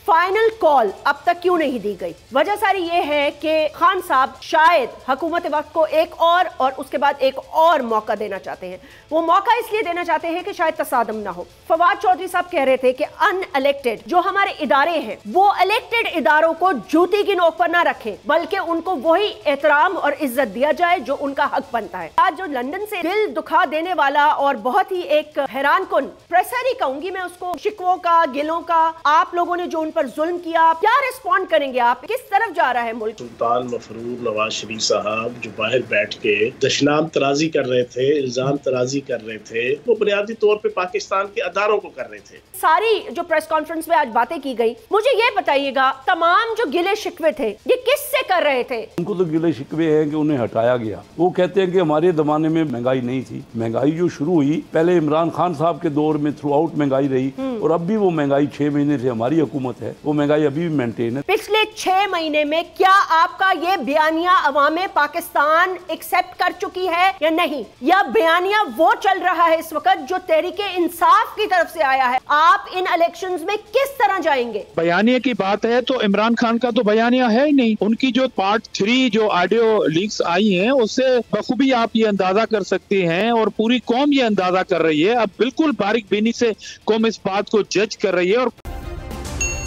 Final call अब तक क्यों नहीं दी गई? वजह सारी ये है कि खान साहब शायद हुकूमत वक्त को एक और उसके बाद एक और मौका देना चाहते हैं। वो मौका इसलिए देना चाहते हैं कि शायद तसादम ना हो। फवाद चौधरी साहब कह रहे थे कि अनइलेक्टेड जो हमारे इदारे हैं वो इलेक्टेड इदारों को जूती की नोक पर ना रखें, बल्कि उनको वही एहतराम और इज्जत दिया जाए जो उनका हक बनता है। आज जो लंदन से दिल दुखा देने वाला और बहुत ही एक हैरान कुन प्रेशर ही कहूंगी मैं उसको, शिकवों का, गिलों का, आप लोगों ने जो उन पर जुल्म किया, क्या रिस्पॉन्ड करेंगे आप? किस तरफ जा रहा है मुल्क? सुल्तान मफरूर नवाज शरीफ साहब जो बाहर बैठ के दशनाम तराजी कर रहे थे, इल्जाम तराजी कर रहे थे, वो बुनियादी तौर पे पाकिस्तान के अदारों को कर रहे थे। सारी जो प्रेस कॉन्फ्रेंस में आज बातें की गई, मुझे ये बताइएगा तमाम जो गिले शिकवे थे ये किससे कर रहे थे? उनको तो गिले शिकवे हैं कि उन्हें हटाया गया। वो कहते हैं कि हमारे जमाने में महंगाई नहीं थी। महंगाई जो शुरू हुई पहले इमरान खान साहब के दौर में थ्रू आउट महंगाई रही और अब भी वो महंगाई 6 महीने से हमारी हुकूमत है, वो महंगाई अभी भी मेंटेन है। पिछले 6 महीने में क्या आपका ये बयानिया अवामे पाकिस्तान एक्सेप्ट कर चुकी है या नहीं? या बयानिया वो चल रहा है इस वक्त जो तहरीके इंसाफ की तरफ से आया है? आप इन इलेक्शंस में किस तरह जाएंगे? बयानिया की बात है तो इमरान खान का तो बयानिया है ही नहीं। उनकी जो पार्ट 3 जो ऑडियो लीक्स आई हैं उससे बखूबी आप ये अंदाजा कर सकते हैं और पूरी कौम ये अंदाजा कर रही है। अब बिल्कुल बारीक बीनी से कौम इस बात को जज कर रही है। और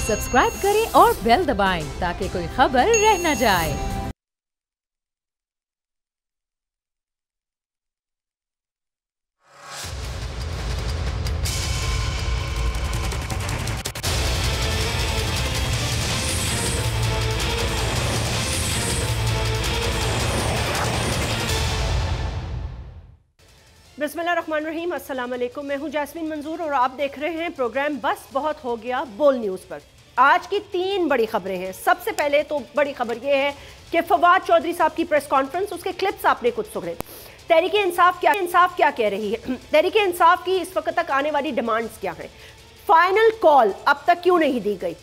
सब्सक्राइब करें और बेल दबाएं ताकि कोई खबर रह न जाए। बिस्मिल्लाहिर्रहमानिर्रहीम, अस्सलाम वालेकुम। मैं हूं जैस्मीन मंजूर और आप देख रहे हैं प्रोग्राम बस बहुत हो गया बोल न्यूज़ पर। आज की 3 बड़ी खबरें हैं। सबसे पहले तो बड़ी खबर यह है कि फवाद चौधरी साहब की प्रेस कॉन्फ्रेंस, उसके क्लिप्स आपने कुछ सुने। तहरीके इंसाफ क्या कह रही है? तहरीके इंसाफ की इस वक्त तक आने वाली डिमांड्स क्या हैं? फाइनल कॉल अब तक क्यों नहीं दी गई?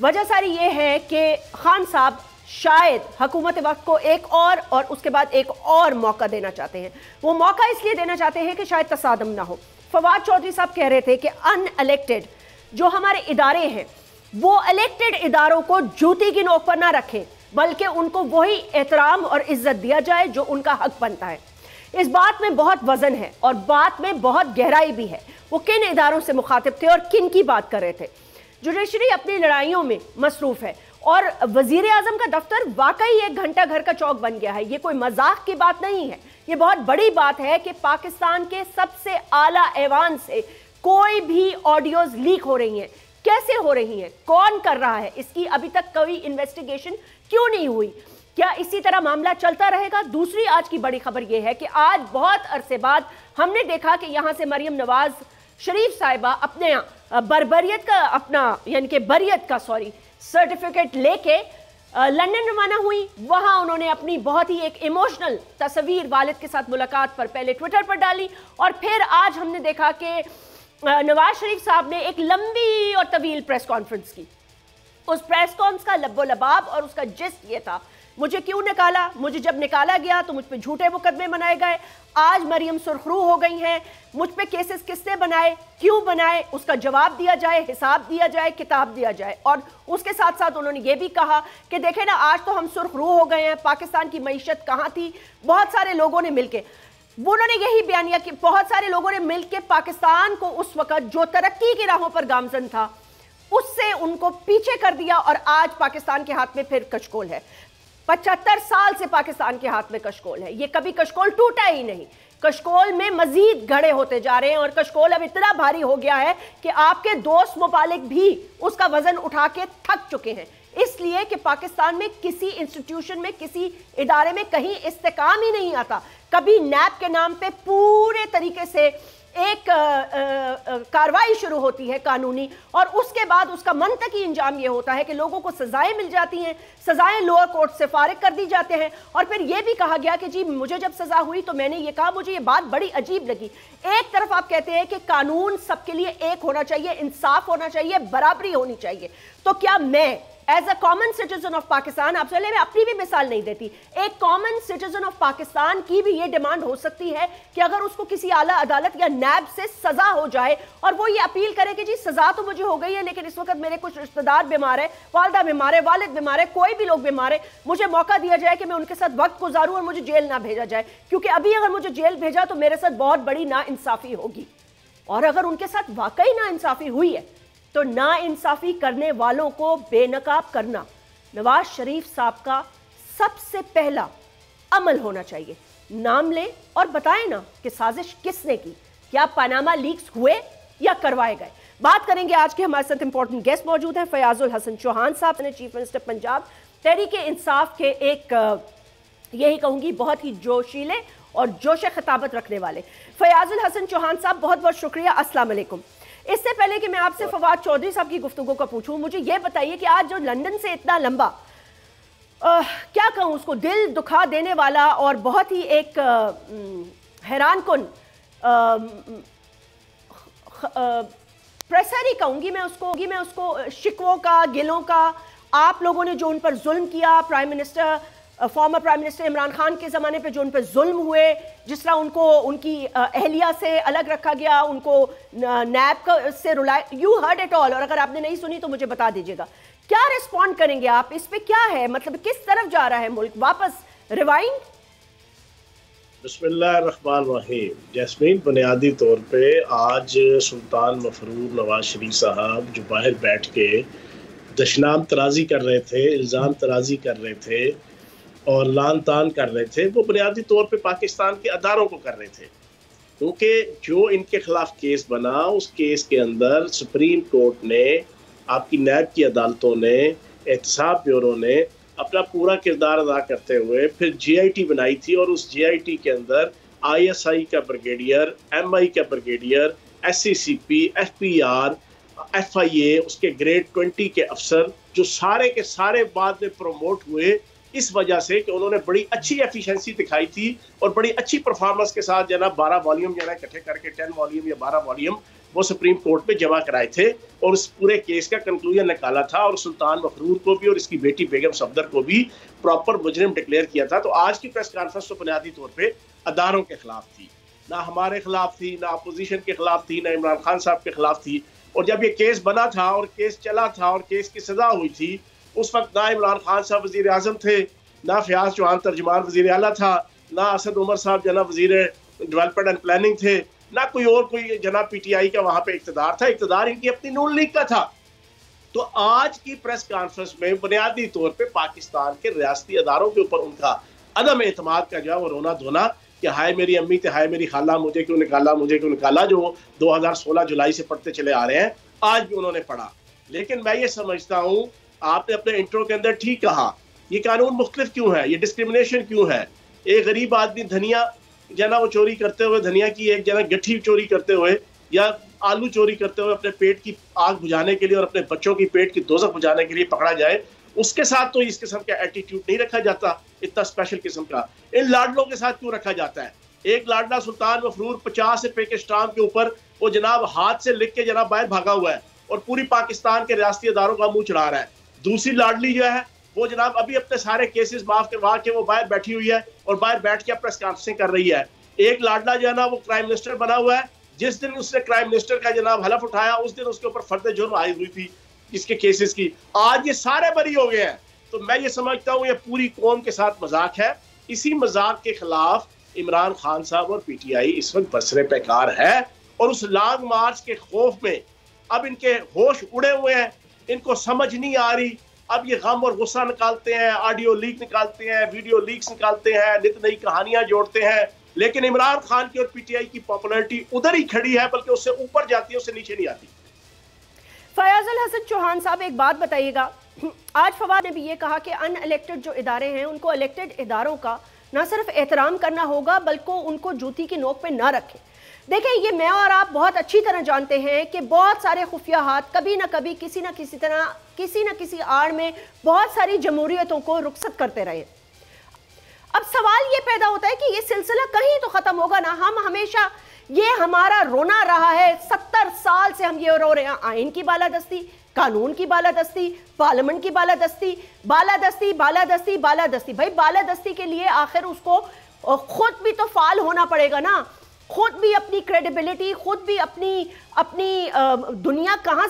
वजह सारी ये है कि खान साहब शायद हुकूमत वक्त को एक और उसके बाद एक और मौका देना चाहते हैं। वो मौका इसलिए देना चाहते हैं कि शायद तसादम ना हो। फवाद चौधरी साहब कह रहे थे कि अनइलेक्टेड जो हमारे इदारे हैं वो इलेक्टेड इदारों को जूती की नोक पर ना रखें, बल्कि उनको वही एहतराम और इज्जत दिया जाए जो उनका हक बनता है। इस बात में बहुत वजन है और बात में बहुत गहराई भी है। वो किन इदारों से मुखातिब थे और किन की बात कर रहे थे? जुडिशरी अपनी लड़ाइयों में मसरूफ है और वजीर आजम का दफ्तर वाकई एक घंटा घर का चौक बन गया है। ये कोई मजाक की बात नहीं है, ये बहुत बड़ी बात है कि पाकिस्तान के सबसे आला ऐवान से कोई भी ऑडियोज लीक हो रही हैं। कैसे हो रही हैं? कौन कर रहा है? इसकी अभी तक कोई इन्वेस्टिगेशन क्यों नहीं हुई? क्या इसी तरह मामला चलता रहेगा? दूसरी आज की बड़ी खबर यह है कि आज बहुत अरसे बाद हमने देखा कि यहां से मरियम नवाज शरीफ साहिबा अपने बरबरियत का सर्टिफिकेट लेके लंदन रवाना हुई। वहां उन्होंने अपनी बहुत ही एक इमोशनल तस्वीर वालिद के साथ मुलाकात पर पहले ट्विटर पर डाली और फिर आज हमने देखा कि नवाज शरीफ साहब ने एक लंबी और तवील प्रेस कॉन्फ्रेंस की। उस प्रेस कॉन्फ्रेंस का लब्बो लबाब और उसका जिस्ट ये था, मुझे क्यों निकाला? मुझे जब निकाला गया तो मुझ पे झूठे मुकदमे बनाए गए। आज मरियम सुरखरू हो गई हैं। मुझ पे केसेस किसने बनाए, क्यों बनाए, उसका जवाब दिया जाए, हिसाब दिया जाए, किताब दिया जाए। और उसके साथ साथ उन्होंने ये भी कहा कि देखें ना, आज तो हम सुरखरू हो गए हैं, पाकिस्तान की मईशत कहाँ थी? बहुत सारे लोगों ने मिलकर उन्होंने यही बयानिया कि बहुत सारे लोगों ने मिलकर पाकिस्तान को उस वक्त जो तरक्की की राहों पर गामजन था उससे उनको पीछे कर दिया और आज पाकिस्तान के हाथ में फिर कशकोल है। 75 साल से पाकिस्तान के हाथ में कशकोल है। ये कभी कशकोल टूटा ही नहीं। कशकोल में मजीद गड़े होते जा रहे हैं और कशकोल अब इतना भारी हो गया है कि आपके दोस्त मुबालिक भी उसका वजन उठा के थक चुके हैं। इसलिए कि पाकिस्तान में किसी इंस्टीट्यूशन में, किसी इदारे में कहीं इस्तेकाम ही नहीं आता। कभी नैब के नाम पे पूरे तरीके से एक कार्रवाई शुरू होती है कानूनी और उसके बाद उसका मंतकी इंजाम ये होता है कि लोगों को सजाएं मिल जाती हैं, सजाएं लोअर कोर्ट से फारिग कर दी जाते हैं। और फिर ये भी कहा गया कि जी मुझे जब सजा हुई तो मैंने ये कहा, मुझे ये बात बड़ी अजीब लगी। एक तरफ आप कहते हैं कि कानून सबके लिए एक होना चाहिए, इंसाफ होना चाहिए, बराबरी होनी चाहिए, तो क्या मैं as a common citizen of Pakistan, آپ چلے میں اپنی بھی مثال نہیں دیتی، ایک کامن سٹیزن آف پاکستان کی بھی یہ ڈیمانڈ ہو سکتی ہے کہ اگر اس کو کسی اعلیٰ عدالت یا نیب سے سزا ہو جائے اور وہ یہ اپیل کرے کہ جی سزا تو مجھے ہو گئی ہے لیکن اس وقت میرے کچھ رشتہ دار بیمار ہے، والدہ بیمار ہے، والد بیمار ہے، کوئی بھی لوگ بیمار ہے، مجھے موقع دیا جائے کہ میں ان کے ساتھ وقت گزاروں اور مجھے جیل نہ بھیجا جائے، کیونکہ ابھی اگر مجھے جیل بھیجا تو میرے ساتھ بہت بڑی ناانصافی ہوگی۔ اور اگر ان کے ساتھ واقعی ناانصافی ہوئی ہے تو ناانصافی کرنے والوں کو بے نقاب کرنا نواز شریف صاحب کا سب سے پہلا عمل ہونا چاہیے۔ نام لیں اور بتائیں نا کہ سازش کس نے کی، کیا پاناما لیکس ہوئے یا کروائے گئے۔ بات کریں گے آج کے ہمارے ساتھ امپورٹنٹ گیسٹ موجود ہیں، فیاض الحسن چوہان صاحب نے چیف منسٹر پنجاب، تحریک انصاف کے ایک یہی کہوں گی بہت ہی جوشیلے اور جوش خطابت رکھنے والے۔ فیاض الحسن چوہان صاحب بہت بہت شکریہ، السلام علیکم۔ اس سے پہلے کہ میں آپ سے فواد چودھری صاحب کی گفتگو کا پوچھوں، مجھے یہ بتائیے کہ آج جو لندن سے اتنا لمبا کیا کہوں اس کو دل دکھا دینے والا اور بہت ہی ایک حیران کن پریسر ہی کہوں گی میں اس کو شکووں کا، گلوں کا، آپ لوگوں نے جو ان پر ظلم کیا، former prime minister Imran Khan کے زمانے پہ جو ان پہ ظلم ہوئے، جس طرح ان کو ان کی اہلیہ سے الگ رکھا گیا، ان کو نیب سے رلایا، یو ہرڈ اٹ آل، اور اگر آپ نے نہیں سنی تو مجھے بتا دیجیے گا کیا ریسپونڈ کریں گے آپ اس پہ؟ کیا ہے مطلب، کس طرف جا رہا ہے ملک؟ واپس ریوائنڈ؟ بسم اللہ الرحمن الرحیم۔ جیسمین، بنیادی طور پہ آج سلطان مفرور نواز شریف صاحب جو باہر بیٹھ کے دشنام ترازی کر رہے تھے، الزام ترازی کر رہے تھے اور لان تان کر رہے تھے، وہ بنیادی طور پہ پاکستان کے اداروں کو کر رہے تھے، کیونکہ جو ان کے خلاف کیس بنا اس کیس کے اندر سپریم کورٹ نے، آپ کی نیب کی عدالتوں نے، احتساب بیورو نے اپنا پورا کردار ادا کرتے ہوئے پھر جی آئی ٹی بنائی تھی، اور اس جی آئی ٹی کے اندر آئی ایس آئی کا بریگیڈیئر، ایم آئی کا بریگیڈیئر، ایس سی سی پی، ایف پی آر، ایف آئی اے، اس کے گریڈ 20 کے افسر جو سارے کے سارے بعد میں پروموٹ ہوئے اس وجہ سے کہ انہوں نے بڑی اچھی ایفیشنسی دکھائی تھی اور بڑی اچھی پرفارمنس کے ساتھ جناب 12 والیوم اکٹھے کر کے 10 والیوم یا 12 والیوم وہ سپریم کورٹ میں جمع کرائے تھے اور اس پورے کیس کا کنکلوژن نکالا تھا، اور سلطان مفرور کو بھی اور اس کی بیٹی بیگم صفدر کو بھی پراپر مجرم ڈکلیئر کیا تھا۔ تو آج کی پریس کانفرنس تو بنیادی طور پہ اداروں کے خلاف تھی، نہ ہمارے خلاف تھی، نہ اپوزیشن کے خلاف تھی، نہ عمران خان صاحب کے خلاف تھی۔ اور جب یہ کیس بنا تھا اور کیس چلا تھا اور کیس کی سزا ہوئی تھی، اس وقت نہ عمران خان صاحب وزیر اعظم تھے، نہ فیاض چوہان ترجمان وزیر اعلیٰ تھا، نہ اسد عمر صاحب جناب وزیر ڈیولپمنٹ اینڈ پلاننگ تھے، نہ کوئی جناب پی ٹی آئی کا وہاں پہ اقتدار تھا، اقتدار ان کی اپنی نون لیگ کا تھا۔ تو آج کی پریس کانفرنس میں بنیادی طور پہ پاکستان کے ریاستی اداروں کے اوپر ان کا عدم اعتماد کا جو ہے وہ رونا دھونا کہ ہائے میری امی تھے، ہائے میری خالہ، مجھے کیوں نکالا، جو 2016 جولائی سے پڑھتے چلے آ رہے ہیں، آج بھی انہوں نے پڑھا۔ لیکن میں یہ سمجھتا ہوں، آپ نے اپنے انٹرو کے اندر ٹھیک کہا، یہ قانون مختلف کیوں ہے، یہ ڈسکریمنیشن کیوں ہے؟ ایک غریب آدمی دھنیا جنا وہ چوری کرتے ہوئے، دھنیا کی ایک جنا گٹھی چوری کرتے ہوئے یا آلو چوری کرتے ہوئے اپنے پیٹ کی آگ بجھانے کے لیے اور اپنے بچوں کی پیٹ کی دوزخ بجھانے کے لیے پکڑا جائے، اس کے ساتھ تو اس قسم کا ایٹیٹیوڈ نہیں رکھا جاتا، اتنا اسپیشل قسم کا۔ ان لاڈلوں کے ساتھ کیوں رکھا جاتا ہے؟ ایک لاڈلا سلطان مفرور 50 روپے کے اسٹامپ کے اوپر وہ جناب ہاتھ سے لکھ کے جناب باہر بھاگا ہوا ہے اور پوری پاکستان کے ریاستی اداروں کا منہ چڑھا رہا ہے۔ دوسری لاڈلی جو ہے وہ جناب ابھی اپنے سارے کیسز معاف کروا کے وہ باہر بیٹھی ہوئی ہے اور باہر بیٹھ کے پریس کانفرنسنگ کر رہی ہے۔ ایک لاڈلا جو ہے نا وہ پرائم منسٹر بنا ہوا ہے، جس دن اس نے پرائم منسٹر کا جناب حلف اٹھایا اس دن اس کے اوپر فرد جرم عائد ہوئی تھی اس کے کیسز کی، آج یہ سارے بری ہو گئے ہیں۔ تو میں یہ سمجھتا ہوں یہ پوری قوم کے ساتھ مذاق ہے، اسی مذاق کے خلاف عمران خان صاحب اور پی ٹی آئی اس وقت برسر پیکار ہے، اور اس لانگ مارچ کے خوف میں اب ان کے ہوش اڑے ہوئے ہیں، ان کو سمجھ نہیں آ رہی۔ اب یہ غم اور غصہ نکالتے ہیں، آڈیو لیک نکالتے ہیں، ویڈیو لیکس نکالتے ہیں، نت نئی کہانیاں جوڑتے ہیں، لیکن عمران خان کی اور پی ٹی آئی کی پاپولرٹی ادھر ہی کھڑی ہے، بلکہ اس سے اوپر جاتی ہے، اس سے نیچے نہیں آتی۔ فیاض الحسن چوہان صاحب ایک بات بتائیے گا، آج فواد نے بھی یہ کہا کہ ان الیکٹڈ جو ادارے ہیں ان کو الیکٹڈ اداروں کا نہ صرف احترام کرنا ہوگا بلکہ ان کو جوتی کی نوک پہ نہ رکھیں۔ دیکھیں یہ میں اور آپ بہت اچھی طرح جانتے ہیں کہ بہت سارے خفیہ ہاتھ کبھی نہ کبھی کسی نہ کسی طرح کسی نہ کسی آڑ میں بہت ساری جمہوریتوں کو رخصت کرتے رہے۔ اب سوال یہ پیدا ہوتا ہے کہ یہ سلسلہ کہیں تو ختم ہوگا نا، ہم ہمیشہ یہ ہمارا رونا رہا ہے، 70 سال سے ہم یہ رو رہے ہیں، آئین کی بالادستی قانون کی بالادستی، پارلیمنٹ کی بالادستی، بالادستی بالادستی بالادستی. بھائی بالادستی کے لیے آخر اس کو خود بھی تو فعال ہونا پڑے گا نا، خود بھی اپنی کریڈیبلٹی، خود بھی اپنی دنیا کہاں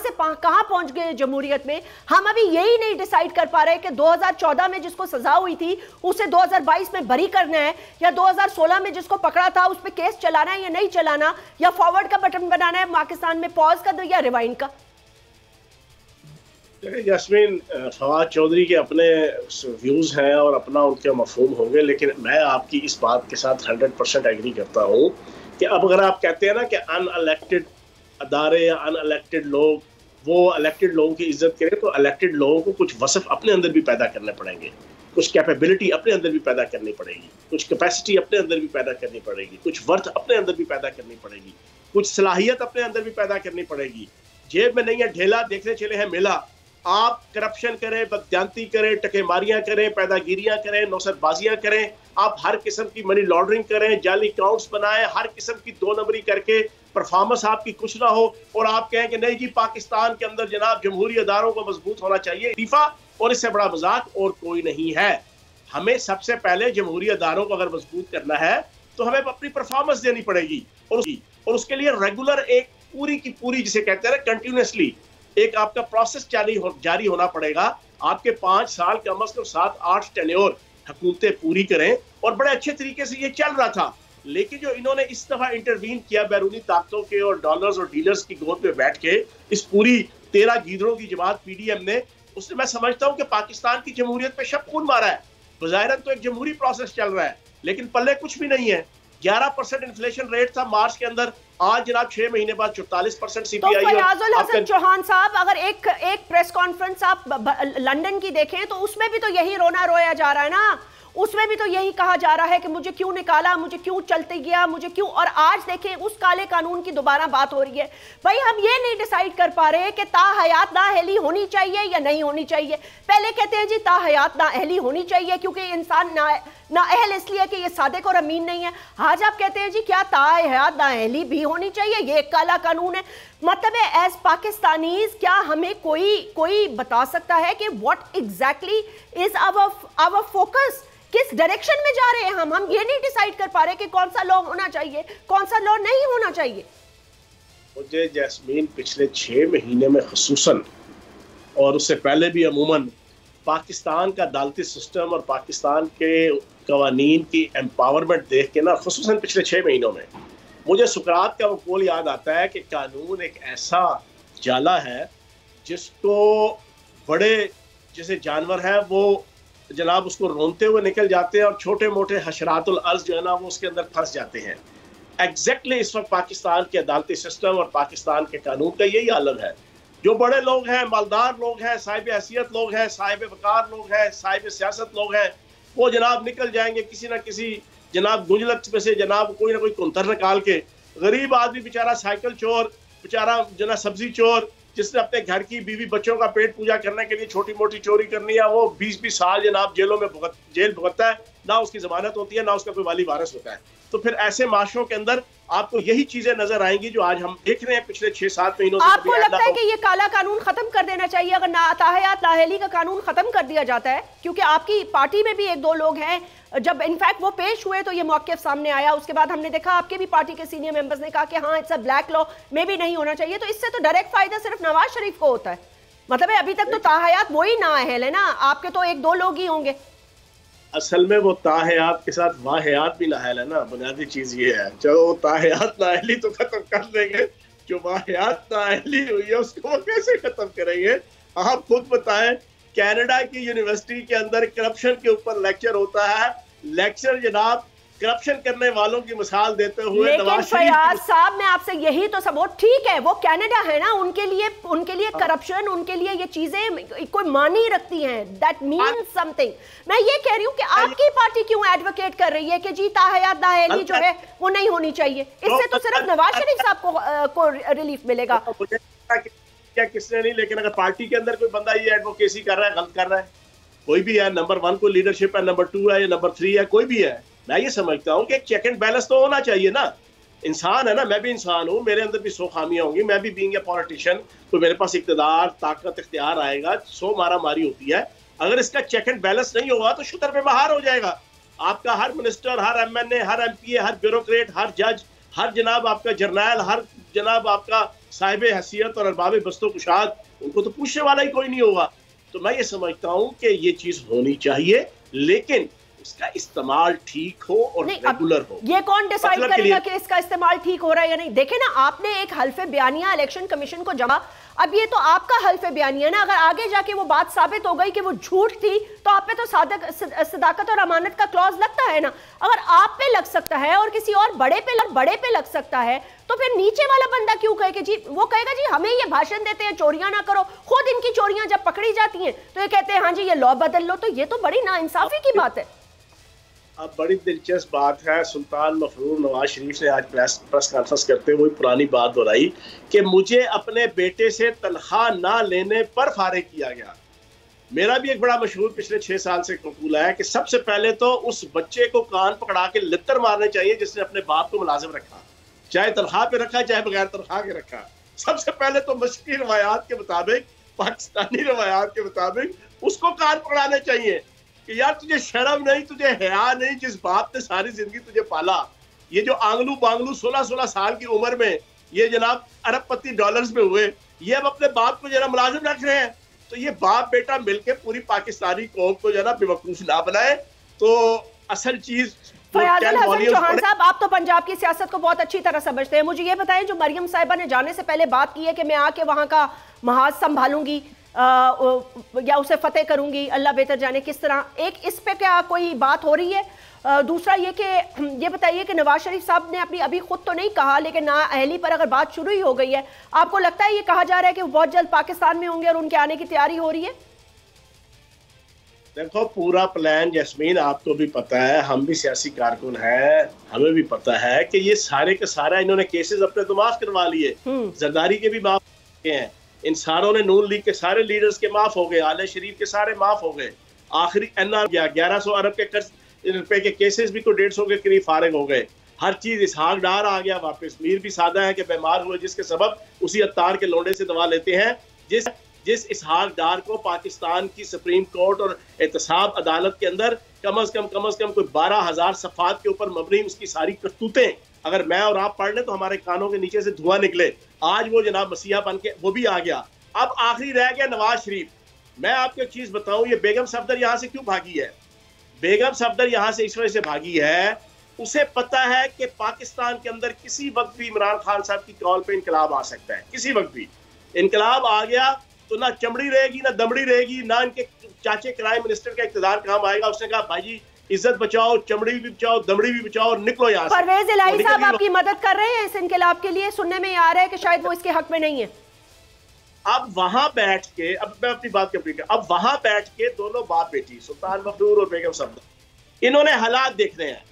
پہنچ گئے جمہوریت میں. ہم ابھی یہی نہیں ڈیسائیڈ کر پا رہے کہ 2014 میں جس کو سزا ہوئی تھی اسے 2022 میں بری کرنا ہے، یا 2016 میں جس کو پکڑا تھا اس پہ کیس چلانا ہے یا نہیں چلانا، یا فارورڈ کا بٹن بنانا ہے پاکستان میں پاز کا یا ریوائنڈ کا. یاسمین، فواد چودھری کے اپنے ویوز ہیں اور اپنا ان کے مفہوم ہوں گے، لیکن میں آپ کی اس بات کے ساتھ 100% ایگری کرتا ہوں کہ اب اگر آپ کہتے ہیں نا کہ ان الیکٹڈ ادارے یا ان الیکٹڈ لوگ وہ الیکٹڈ لوگوں کی عزت کریں، تو الیکٹڈ لوگوں کو کچھ وصف اپنے اندر بھی پیدا کرنے پڑیں گے، کچھ کیپیبلٹی اپنے اندر بھی پیدا کرنی پڑے گی، کچھ کیپیسٹی اپنے اندر بھی پیدا کرنی پڑے گی، کچھ ورتھ اپنے اندر بھی پیدا کرنی پڑے گی، کچھ صلاحیت اپنے اندر بھی پیدا کرنی پڑے گی. جیب میں نہیں ہے ڈھیلا، دیکھنے چلے ہیں میلہ. آپ کرپشن کریں، بددیانتی کریں، ٹکے ماریاں کریں، پیدا گیریاں کریں، نوسر بازیاں کریں، آپ ہر قسم کی منی لانڈرنگ کریں، جعلی اکاؤنٹس بنائیں، ہر قسم کی 2 نمبری کر کے پرفارمنس آپ کی کچھ نہ ہو، اور آپ کہیں کہ نہیں جی پاکستان کے اندر جناب جمہوری اداروں کو مضبوط ہونا چاہیے. فیفا اور اس سے بڑا مذاق اور کوئی نہیں ہے. ہمیں سب سے پہلے جمہوری اداروں کو اگر مضبوط کرنا ہے تو ہمیں اپنی پرفارمنس دینی پڑے گی، اور اس کے لیے ریگولر ایک پوری کی پوری جسے کہتے ہیں نا کنٹینیوسلی ایک آپ کا پروسیس جاری ہونا پڑے گا. آپ کے 5 سال کم از کم 7-8 ٹینیور حکومتیں پوری کریں، اور بڑے اچھے طریقے سے یہ چل رہا تھا. لیکن جو انہوں نے اس دفعہ انٹروین کیا بیرونی طاقتوں کے اور ڈالرز اور ڈیلرز کی گود پہ بیٹھ کے، اس پوری 13 گیدڑوں کی جماعت پی ڈی ایم نے، اس سے میں سمجھتا ہوں کہ پاکستان کی جمہوریت پہ شب خون مارا ہے. بظاہراً تو ایک جمہوری پروسیس چل رہا ہے، لیکن پلے کچھ بھی نہیں ہے. 11% انفلیشن ریٹ تھا مارچ کے اندر، آج جناب 6 مہینے بعد 44% سی پی آئی. تو فیاض الحسن چوہان صاحب، اگر ایک پریس کانفرنس آپ لندن کی دیکھیں تو اس میں بھی تو یہی رونا رویا جا رہا ہے نا، اس میں بھی تو یہی کہا جا رہا ہے کہ مجھے کیوں نکالا، مجھے کیوں چلتے گیا، مجھے کیوں. اور آج دیکھیں اس کالے قانون کی دوبارہ بات ہو رہی ہے. بھائی ہم یہ نہیں ڈیسائیڈ کر پا رہے کہ تا حیات نااہلی ہونی چاہیے یا نہیں ہونی چاہیے. پہلے کہتے ہیں جی تا حیات نااہلی ہونی چاہیے کیونکہ انسان نااہل اس لیے کہ یہ صادق اور امین نہیں ہے. آج آپ کہتے ہیں جی کیا تا حیات نااہلی بھی ہونی چاہیے، یہ ایک کالا قانون ہے. مطلب ہے ایز پاکستانیز کیا ہمیں کوئی بتا سکتا ہے کہ what exactly is our focus, کس ڈائریکشن میں جا رہے ہیں ہم یہ نہیں ڈیسائیڈ کر پا رہے کہ کون سا لا ہونا چاہیے، کون سا لا نہیں ہونا چاہیے. مجھے جیسمین پچھلے 6 مہینے میں خصوصاً اور اس سے پہلے بھی عموماً پاکستان کا عدالتی سسٹم اور پاکستان کے قوانین کی امپاورمنٹ دیکھ کے نا، خصوصاً پچھلے 6 مہینوں میں مجھے سقراط کا وہ قول یاد آتا ہے کہ قانون ایک ایسا جالا ہے جس کو بڑے جیسے جانور ہیں وہ جناب اس کو رونتے ہوئے نکل جاتے ہیں، اور چھوٹے موٹے حشرات الارض جو ہے نا وہ اس کے اندر پھنس جاتے ہیں. ایگزیکٹلی اس وقت پاکستان کے عدالتی سسٹم اور پاکستان کے قانون کا یہی عالم ہے. جو بڑے لوگ ہیں، مالدار لوگ ہیں، صاحب حیثیت لوگ ہیں، صاحب وقار لوگ ہیں، صاحب سیاست لوگ ہیں، وہ جناب نکل جائیں گے کسی نہ کسی جناب گنجلک میں سے، جناب کوئی نہ کوئی کنتر نکال کے. غریب آدمی بیچارہ سائیکل چور، بیچارہ جناب سبزی چور، جس نے اپنے گھر کی بیوی بچوں کا پیٹ پوجا کرنے کے لیے چھوٹی موٹی چوری کرنی ہے، وہ 20 سال جناب جیلوں میں جیل بھگتتا ہے، نہ اس کی ضمانت ہوتی ہے، نہ اس کا کوئی والی وارث ہوتا ہے. تو پھر ایسے معاشروں کے اندر آپ کو یہی چیزیں نظر آئیں گی جو آج ہم دیکھ رہے ہیں پچھلے 6-7 مہینوں سے. آپ کو لگتا ہے کہ یہ کالا قانون ختم کر دینا چاہیے اگر تاحیات نااہلی کا قانون ختم کر دیا جاتا ہے؟ کیونکہ آپ کی پارٹی میں بھی 1-2 لوگ ہیں، جب انفیکٹ وہ پیش ہوئے تو یہ موقف سامنے آیا، اس کے بعد ہم نے دیکھا آپ کے بھی پارٹی کے سینئر ممبرز نے کہا کہ ہاں اٹس اے بلیک لا میں بھی نہیں ہونا چاہیے. تو اس سے تو ڈائریکٹ فائدہ صرف نواز شریف کو ہوتا ہے. مطلب ہے ابھی تک تو تاحیات وہی نااہل ہے نا، آپ کے تو 1-2 لوگ ہی ہوں گے. اصل میں وہ تاحیات کے ساتھ واحیات بھی نااہل ہے نا. بنیادی چیز یہ ہے، چلو تاحیات نااہلی تو ختم کر دیں گے، جو واحیات نااہلی ہوئی ہے اس کو وہ کیسے ختم کریں گے؟ آپ خود بتائیں، کینیڈا کی یونیورسٹی کے اندر کرپشن کے اوپر لیکچر ہوتا ہے، لیکچر جناب کرپشن کرنے والوں کی مثال دیتے ہوئے. لیکن فیاض صاحب میں آپ سے یہی تو سبوت، ٹھیک ہے وہ کینیڈا ہے نا، ان کے لیے کرپشن، ان کے لیے یہ چیزیں کوئی معنی رکھتی ہیں، دیٹ مینز سم تھنگ. میں یہ کہہ رہی ہوں کہ آپ کی پارٹی کیوں ایڈوکیٹ کر رہی ہے کہ جی تاحیات نااہلی جو ہے وہ نہیں ہونی چاہیے؟ اس سے تو صرف نواز شریف صاحب کو ریلیف ملے گا. کیا کس نے نہیں، لیکن اگر پارٹی کے اندر کوئی بندہ یہ ایڈوکیسی کر رہا ہے، غلط کر رہا ہے، کوئی بھی ہے، نمبر 1 کو لیڈرشپ ہے، نمبر 2 ہے یا نمبر 3 ہے، کوئی بھی ہے، میں یہ سمجھتا ہوں کہ ایک چیک اینڈ بیلنس تو ہونا چاہیے نا. इंसान है ना, मैं भी इंसान हूँ, मेरे अंदर भी 100 खामियां होंगी, मैं भी बीइंग ए पॉलिटिशियन, तो मेरे पास इक़्तिदार, ताकत, इख्तियार आएगा, 100 मारामारी होती है। अगर इसका चेक एंड बैलेंस नहीं होगा तो शुतर पे बहार हो जाएगा। आपका हर मिनिस्टर, हर MNA, हर MPA, हर ब्यूरोक्रेट, हर जज, हर जनाब आपका जर्नैल, हर जनाब आपका साहिब हैसियत और अरबाब बस्तो कुशाद, उनको तो पूछने वाला ही कोई नहीं होगा। तो मैं ये समझता हूँ कि ये चीज़ होनी चाहिए, लेकिन इसका इस्तेमाल ठीक हो और रेगुलर हो। ये कौन डिसाइड करेगा कि इसका इस्तेमाल ठीक हो रहा है या नहीं? देखे ना, आपने एक हल्फे बयानिया इलेक्शन कमीशन को जमा, अब ये तो आपका हल्फे बयानिया ना, अगर आगे जाके वो बात साबित हो गई कि वो झूठ थी तो आप पे तो सदाकत और अमानत का क्लॉज लगता है ना। अगर आप पे लग सकता है और किसी और बड़े पे लग सकता है, तो फिर नीचे वाला बंदा क्यों कहे कि जी, वो कहेगा जी हमें ये भाषण देते हैं चोरियां ना करो, खुद इनकी चोरियां जब पकड़ी जाती हैं तो ये कहते हैं हाँ जी ये लॉ बदल लो। तो ये तो बड़ी नाइंसाफी की बात है। अब बड़ी दिलचस्प बात है, सुल्तान मफरूर नवाज शरीफ ने आज प्रेस कॉन्फ्रेंस करते हुए पुरानी बात दोहराई कि मुझे अपने बेटे से तनख्वाह ना लेने पर फारिग किया गया। मेरा भी एक बड़ा मशहूर पिछले 6 साल से मकूल है कि सबसे पहले तो उस बच्चे को कान पकड़ा के लित्तर मारने चाहिए जिसने अपने बाप को मुलाजिम रखा, चाहे तनख्वाह पे रखा चाहे बगैर तनख्वाह के रखा। सबसे पहले तो मशरकी रवायात के मुताबिक, पाकिस्तानी रवायात के मुताबिक उसको कान पकड़ाने चाहिए कि यार तुझे शर्म नहीं, तुझे हया नहीं, जिस बाप ने सारी जिंदगी तुझे पाला। ये जो आंगलू बांगलू 16-16 साल की उम्र में ये जनाब अरबपति डॉलर्स में हुए, ये अब अपने बाप को जरा मुलाजिम रख रहे हैं। तो ये बाप बेटा मिलके पूरी पाकिस्तानी कौम को जरा बेवकूफ ना बनाए। तो असल चीज फयाजुल हसन चौहान साहब, आप तो पंजाब की सियासत को बहुत अच्छी तरह समझते हैं, मुझे ये बताएं जो मरियम साहिबा ने जाने से पहले बात की है कि मैं आके वहां का महाज संभालूंगी या उसे फतेह करूंगी, अल्लाह बेहतर जाने किस तरह, एक इस पे क्या कोई बात हो रही है? दूसरा ये कि ये बताइए कि नवाज शरीफ साहब ने अपनी अभी खुद तो नहीं कहा, लेकिन ना अहली पर अगर बात शुरू ही हो गई है, आपको लगता है ये कहा जा रहा है कि वो बहुत जल्द पाकिस्तान में होंगे और उनके आने की तैयारी हो रही है? देखो पूरा प्लान जैस्मीन आपको भी पता है, हम भी सियासी कारकुन हैं, हमें भी पता है कि ये सारे के सारा इन्होंने केसेस अपने तो माफ करवा लिए, जरदारी के भी माफ किए हैं, इन सारों ने नून लीग के सारे लीडर्स के माफ हो गए, आले शरीफ के सारे माफ हो गए, आखिरी NR गया, 1100 अरब के कर्ज रुपए के केसेस भी को 150 के करीब फारिग हो गए, हर चीज इसहाक डार आ गया वापस। मीर भी सादा है कि बीमार हुए जिसके सबब उसी अत्तार के लोंडे से दवा लेते हैं, जिस इसहाक डार को पाकिस्तान की सुप्रीम कोर्ट और एहतसाब अदालत के अंदर कम अज कम कोई 12,000 सफ़ात के ऊपर मबनी उसकी सारी करतूतें अगर मैं और आप पढ़ लें तो हमारे कानों के नीचे से धुआं निकले। आज वो जनाब मसीहा बन के वो भी आ गया। अब आखिरी रह गया नवाज शरीफ। मैं आपको एक चीज बताऊं, ये बेगम सफदर यहाँ से क्यों भागी है? बेगम सफदर यहाँ से इस वजह से भागी है, उसे पता है कि पाकिस्तान के अंदर किसी वक्त भी इमरान खान साहब की कॉल पे इनकलाब आ सकता है, किसी वक्त भी इनकलाब आ गया तो ना चमड़ी रहेगी ना दमड़ी रहेगी, ना इनके चाचे प्राइम मिनिस्टर का इक़्तिदार काम आएगा। उसने कहा भाई जी इज्जत बचाओ, चमड़ी भी बचाओ, दमड़ी भी बचाओ, निकलो यहाँ से। परवेज इलाही साहब आपकी मदद कर रहे हैं इस इनकलाब के लिए? सुनने में आ रहा है कि शायद वो इसके हक में नहीं है। अब वहां बैठ के, अब मैं अपनी बात कंप्लीट कर, अब वहां बैठ के दोनों बाप बेटी सुल्तान मफरूर और बेगम सफदर इन्होंने हालात देख रहे हैं।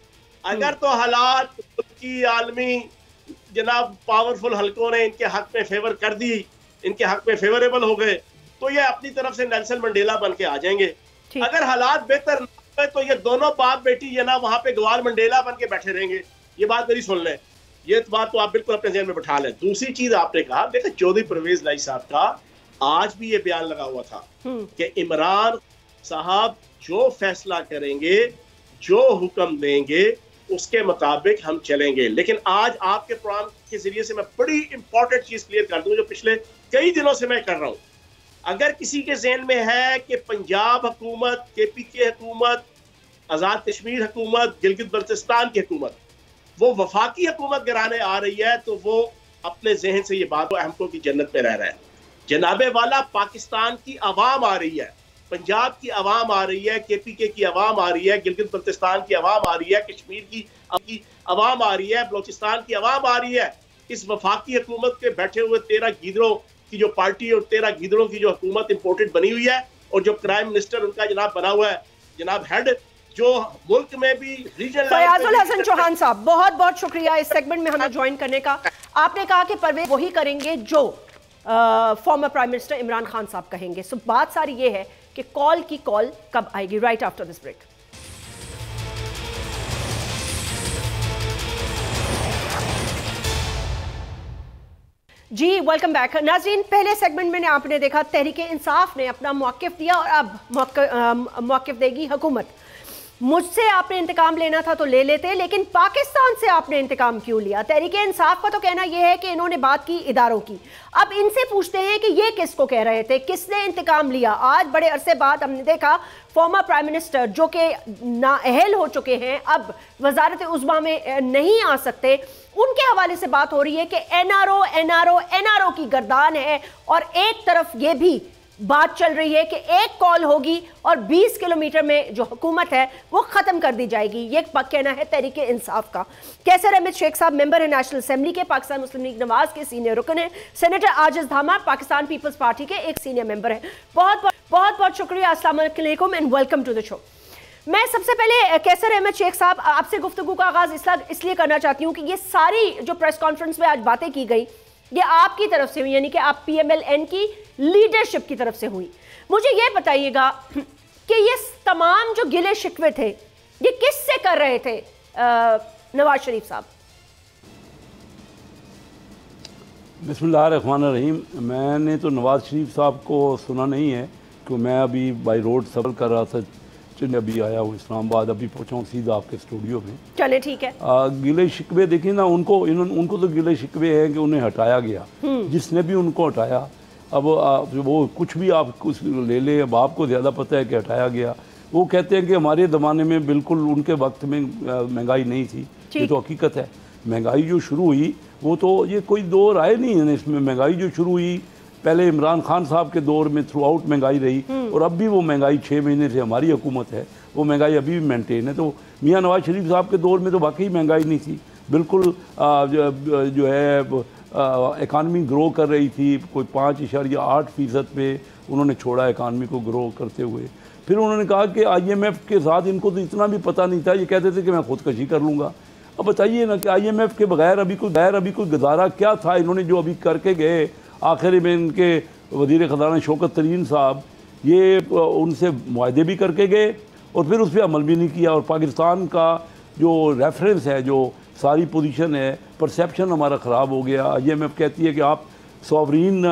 अगर तो हालात की आलमी जनाब पावरफुल हलकों ने इनके हक में फेवर कर दी, इनके हक में फेवरेबल हो गए, तो ये अपनी तरफ से नेल्सन मंडेला बन के आ जाएंगे। अगर हालात बेहतर न हुए तो ये दोनों बाप बेटी ये ना वहां पे गवार मंडेला बन के बैठे रहेंगे। ये बात मेरी सुन लें, ये बात तो आप बिल्कुल अपने ज़हन में बैठा लें। दूसरी चीज आपने कहा, देखो चौधरी परवेज इलाही साहब का आज भी ये बयान लगा हुआ था कि इमरान साहब जो फैसला करेंगे, जो हुक्म देंगे उसके मुताबिक हम चलेंगे। लेकिन आज आपके प्रोग्राम के जरिए से मैं बड़ी इंपॉर्टेंट चीज क्लियर कर दूं जो पिछले कई दिनों से मैं कर रहा हूं। अगर किसी के ज़हन में है कि पंजाब हुकूमत, KPK हुकूमत, आज़ाद कश्मीर हुकूमत, गिलगित बल्तिस्तान की हुकूमत वो वफाकी हुकूमत गिराने आ रही है, तो वो अपने जहन से ये बात हमको की जन्नत में रह रहा है। जनाबे वाला पाकिस्तान की आवाम आ रही है, पंजाब की आवाम आ रही है, KPK की आवाम आ रही है, गिलगित बल्तिस्तान की आवाम आ रही है, कश्मीर की आवाम आ रही है, बलोचिस्तान की आवाम आ रही है। इस वफाकी हुकूमत के बैठे हुए 13 गीदड़ों की जो पार्टी और 13 गीदड़ों की जो हुकूमत इंपोर्टेड बनी हुई है, और जो प्राइम मिनिस्टर उनका जनाब बना हुआ है, जनाब हेड, जो मुल्क में भी रीजनल। फयाजुल हसन चौहान साहब बहुत बहुत शुक्रिया इस सेगमेंट में हमें ज्वाइन करने का। आपने कहा कि परवेज वही करेंगे जो former prime minister Imran Khan साहब कहेंगे। सो बात सारी ये है कि कॉल की कॉल कब आएगी? Right after this break. जी वेलकम बैक नाज़रीन। पहले सेगमेंट में आपने देखा तहरीक इंसाफ ने अपना मौक़िफ़ दिया और अब मौक़िफ़ देगी हुकूमत। मुझसे आपने इंतकाम लेना था तो ले लेते, लेकिन पाकिस्तान से आपने इंतकाम क्यों लिया? तहरीक इंसाफ का तो कहना यह है कि इन्होंने बात की इदारों की। अब इनसे पूछते हैं कि ये किसको कह रहे थे, किसने इंतकाम लिया? आज बड़े अरसे बाद हमने देखा फॉर्मर प्राइम मिनिस्टर जो कि नाअहल हो चुके हैं, अब वजारत उज़्मा में नहीं आ सकते, उनके हवाले से बात हो रही है कि एनआरओ की गर्दान है। और एक तरफ ये भी बात चल रही है कि एक कॉल होगी और 20 किलोमीटर में जो हुकूमत है वो ख़त्म कर दी जाएगी। ये कहना है तहरीक इंसाफ का। कैसर अहमद शेख साहब मेंबर है नेशनल असेंबली के, पाकिस्तान मुस्लिम लीग नवाज के सीनियर रुकन है। सेनेटर आजिज़ धामा पाकिस्तान पीपल्स पार्टी के एक सीनियर मेंबर है। बहुत शुक्रिया, अस्सलाम वालेकुम and welcome to the show. मैं सबसे पहले कैसर अहमद शेख साहब आपसे गुफ्तगू का आगाज़ इसलिए करना चाहती हूँ कि ये सारी जो प्रेस कॉन्फ्रेंस में आज बातें की गई ये आपकी तरफ से हुई, यानी कि आप PMLN की लीडरशिप की तरफ से हुई। मुझे ये बताइएगा कि ये तमाम जो गिले शिकवे थे ये किससे कर रहे थे नवाज शरीफ साहब? बिस्मिल्लाहिर्रहमानिर्रहीम। मैंने तो नवाज शरीफ साहब को सुना नहीं है कि मैं अभी बाई रोड सफ़र कर रहा था, अभी आया हूँ इस्लामाबाद, अभी पहुँचा हूँ सीधा आपके स्टूडियो में। चले ठीक है। गिले शिकवे देखिए ना, उनको तो गिले शिकवे हैं कि उन्हें हटाया गया, जिसने भी उनको हटाया। अब वो कुछ भी आप कुछ ले ले, अब आपको ज़्यादा पता है कि हटाया गया। वो कहते हैं कि हमारे ज़माने में बिल्कुल उनके वक्त में महंगाई नहीं थी, ये तो हकीकत है। महंगाई जो शुरू हुई वो तो ये कोई दो राय नहीं है इसमें। महंगाई जो शुरू हुई पहले इमरान खान साहब के दौर में थ्रू आउट महंगाई रही, और अब भी वो महंगाई 6 महीने से हमारी हुकूमत है, वो महंगाई अभी भी मेंटेन है। तो मियाँ नवाज शरीफ साहब के दौर में तो वाकई महंगाई नहीं थी, बिल्कुल जो है इकानमी ग्रो कर रही थी, कोई 5.8% पे उन्होंने छोड़ा इकानमी को ग्रो करते हुए। फिर उन्होंने कहा कि IMF के साथ इनको तो इतना भी पता नहीं था, ये कहते थे कि मैं खुदकशी कर लूँगा। अब बताइए ना कि IMF के बगैर अभी कोई गुजारा क्या था? इन्होंने जो अभी करके गए, आखिर में इनके वज़ीर ख़ज़ाना शौकत तरीन साहब ये उनसे मुआहदे भी करके गए और फिर उस पर अमल भी नहीं किया। और पाकिस्तान का जो रेफरेंस है, जो सारी पोजीशन है, परसेप्शन हमारा ख़राब हो गया। IMF कहती है कि आप सॉवरीन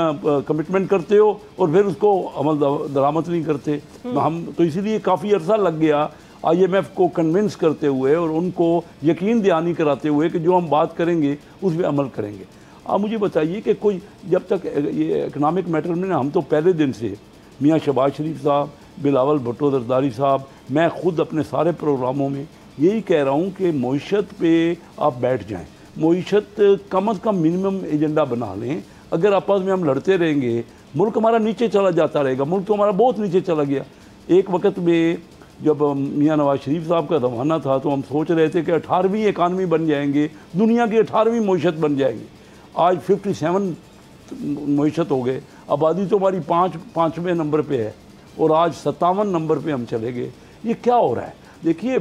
कमिटमेंट करते हो और फिर उसको अमल दरामद नहीं करते। हम तो इसीलिए काफ़ी अरसा लग गया IMF को कन्विंस करते हुए और उनको यकीन दहानी कराते हुए कि जो हम बात करेंगे उस पर अमल करेंगे। आप मुझे बताइए कि कोई जब तक ये इकनॉमिक मैटर में ना, हम तो पहले दिन से मियाँ शहबाज शरीफ साहब, बिलावल भुट्टो जरदारी साहब, मैं ख़ुद अपने सारे प्रोग्रामों में यही कह रहा हूँ कि मईशत पे आप बैठ जाएं, मईशत कम अज़ कम मिनिमम एजेंडा बना लें। अगर आपस में हम लड़ते रहेंगे मुल्क हमारा नीचे चला जाता रहेगा। मुल्क तो हमारा बहुत नीचे चला गया। एक वक्त में जब मियाँ नवाज शरीफ साहब का ज़माना था तो हम सोच रहे थे कि 18वीं इकानमी बन जाएंगे, दुनिया की 18वीं मईशत बन जाएंगी। आज 57 मईशत हो गए, आबादी तो हमारी 5वें नंबर पे है और आज 57 नंबर पे हम चले गए। ये क्या हो रहा है? देखिए,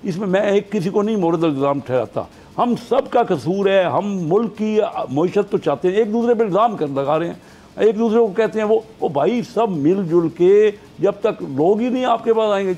इसमें मैं एक किसी को नहीं मोरद इल्ज़ाम ठहराता, हम सब का कसूर है। हम मुल्क की मईशत तो चाहते हैं, एक दूसरे पर इल्ज़ाम लगा रहे हैं, एक दूसरे को कहते हैं वो भाई सब मिलजुल के, जब तक लोग ही नहीं आपके पास आएंगे,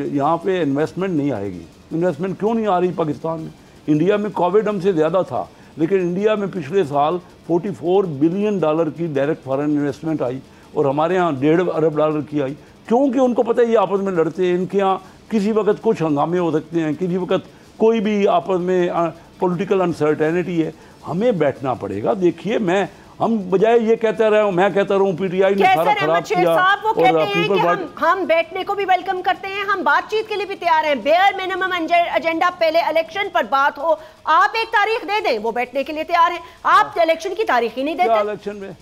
यहाँ पे इन्वेस्टमेंट नहीं आएगी। इन्वेस्टमेंट क्यों नहीं आ रही पाकिस्तान में? इंडिया में कोविड हमसे ज़्यादा था, लेकिन इंडिया में पिछले साल $44 बिलियन की डायरेक्ट फॉरेन इन्वेस्टमेंट आई और हमारे यहाँ $1.5 अरब की आई। क्योंकि उनको पता है ये आपस में लड़ते हैं, इनके यहाँ किसी वक्त कुछ हंगामे हो सकते हैं, किसी वक्त कोई भी आपस में पॉलिटिकल अनसर्टेनिटी है। हमें बैठना पड़ेगा। देखिए, हम बजाय ये कहते रहे हूँ, मैं कहता रहूँ PTI ने सारा खराब किया, वो कहते हैं कि हम बैठने को भी वेलकम करते हैं, हम बातचीत के लिए भी तैयार हैं। बेयर मिनिमम एजेंडा, पहले इलेक्शन पर बात हो, आप एक तारीख दे दें, वो बैठने के लिए तैयार हैं। आप इलेक्शन की तारीख ही नहीं देते। इलेक्शन में